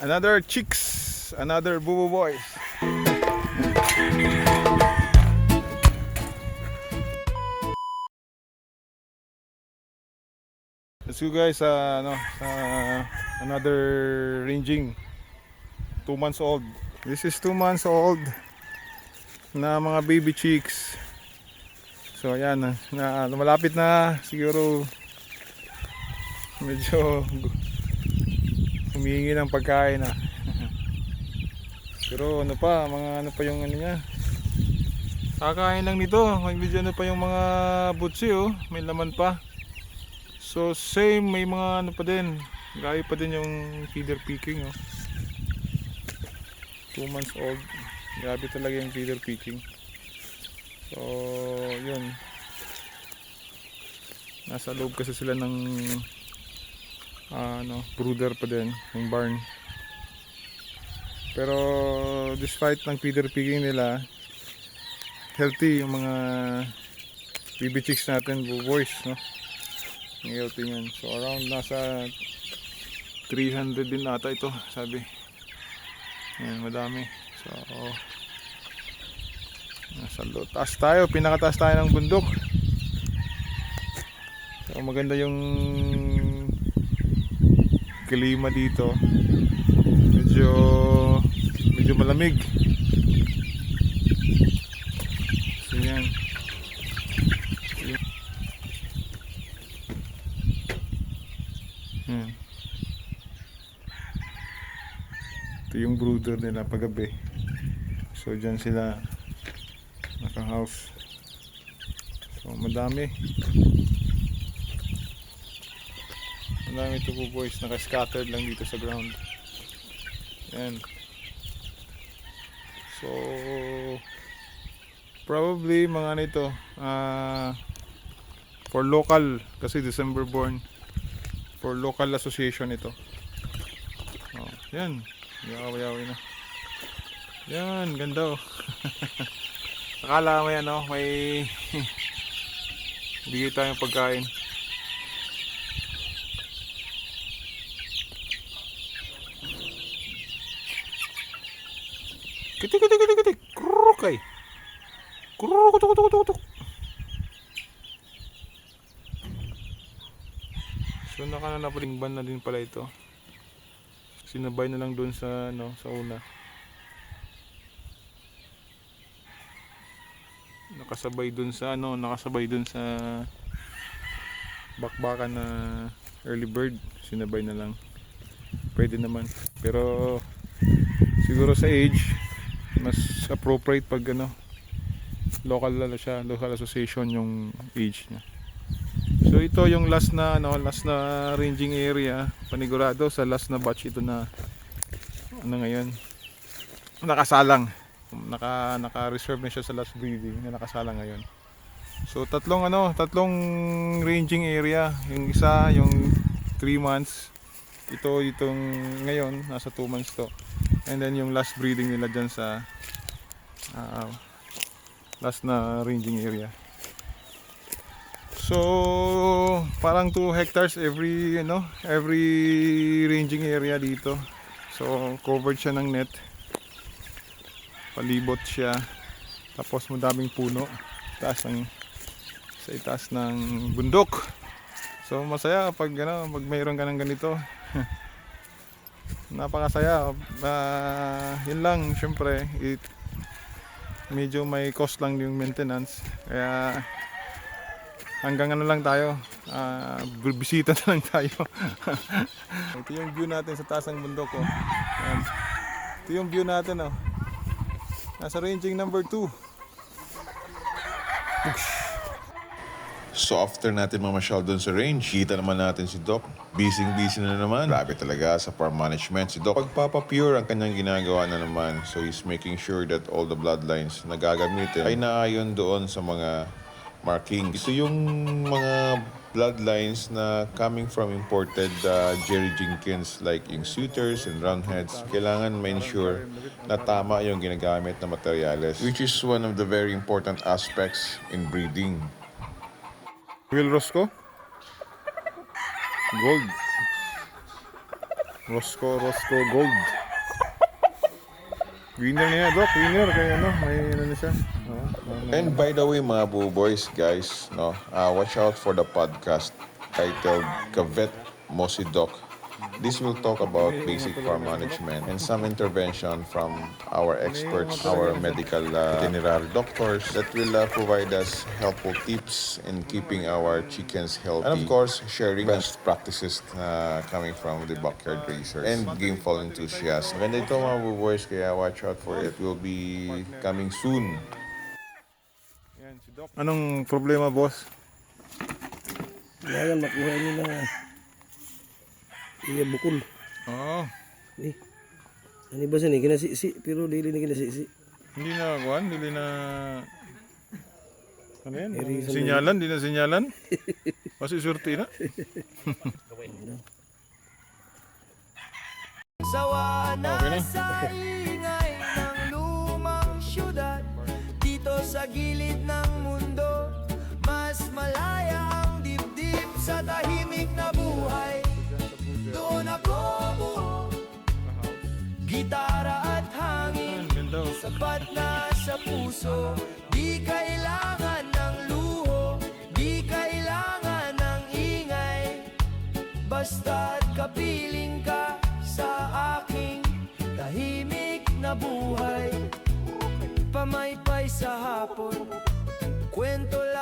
Another chicks, another boo boys. Let's go guys sa another ranging. 2 months old. This is 2 months old na mga baby chicks. So ayan na malapit na siguro medyo humihingi ng pagkain na. Pero ano pa, mga ano pa yung ano niya. Kakain lang nito. Medyo ano pa yung mga butsi oh, may laman pa. So same, may mga ano pa din. Gayo pa din yung feeder picking oh. 2 months old. Grabe talaga yung feeder picking. So yun. Nasa loob kasi sila ng brooder pa din, yung barn. Pero despite ng feeder picking nila, healthy yung mga baby chicks natin, boys, no? Healthy yan. So around nasa 300 din ata ito, sabi. Yan, madami. So nasa taas tayo, pinakataas tayo ng bundok. So maganda yung klima dito. Medyo malamig. So yan. Ito yung brooder nila paggabi. So dyan sila naka-house. So madami ito po boys, naka-scattered lang dito sa ground. Yan. So probably mga nito for local, kasi December born, for local association ito. Oh, yan. Yaw-yawi na. Yan, ganda oh. Akala mo yan oh, may bigay tayong pagkain. Kitik. Krukay. Kutuk. So nakananapaling na din pala ito. Sinabay na lang doon sa sa una. Nakasabay doon sa bakbakan na early bird, sinabay na lang. Pwede naman. Pero siguro sa age mas appropriate pag local association yung age niya. So ito yung last na ranging area, panigurado sa last na batch ito na ngayon nakasalang, naka-reserve na siya sa last breeding na nakasalang ngayon. So tatlong ranging area, yung isa yung 3 months, itong ngayon nasa 2 months to, and then yung last breeding nila dyan sa last na ranging area. So parang 2 hectares every ranging area dito. So covered siya ng net, palibot siya, tapos madaming puno sa itaas ng bundok. So masaya pag mayroon ka ng ganito. Napakasaya. Yun lang, syempre medyo may cost lang yung maintenance, kaya hanggang lang tayo, bisita na lang tayo. Ito yung view natin sa taas ng bundok oh. Ayan. Ito yung view natin oh. Nasa ranging number 2. So after natin mamasyal doon sa range, kita naman natin si Doc. Busy na naman. Grabe talaga sa farm management si Doc. Pagpapapure ang kanyang ginagawa na naman. So he's making sure that all the bloodlines na gagamitin ay naayon doon sa mga markings. Ito yung mga bloodlines na coming from imported Jerry Jenkins, like yung suitors and roundheads. Kailangan ma-ensure na tama yung ginagamit na materyales, which is one of the very important aspects in breeding. Will Roscoe Gold Roscoe Gold. Winner niya, Doc. Winner. Kaya ano, may ano na siya. And by the way, mga boys, guys, no, watch out for the podcast titled Kavet Mosi Doc. This will talk about basic farm management and some intervention from our experts, our medical veterinary doctors that will provide us helpful tips in keeping our chickens healthy. And of course, sharing best practices coming from the backyard racers and gameful enthusiasts. Maganda ito mga boys, kaya watch out for it. Will be coming soon. Yan, si Doc. Anong problema, boss? Kailangan makuha nila iya bukol. Oo. Ni. Ani ba sini kinasisi pero dili ni kinasisi. Hindi na, Juan. Hindi na... Ano yan? Eri, Sinyalan? Hindi na sinyalan? Kasi surti na. Sawa na Okay na. sa ingay ng lumang syudad. Dito sa gilid ng mundo, mas malaya ang dibdib sa tahimik na buhay. Doon ako buo, gitara at hangin, Ganda, oh. sapat na sa puso. Di kailangan ng luho, di kailangan ng ingay. Basta't kapiling ka sa aking tahimik na buhay. Pamaypay sa hapon, kwento lang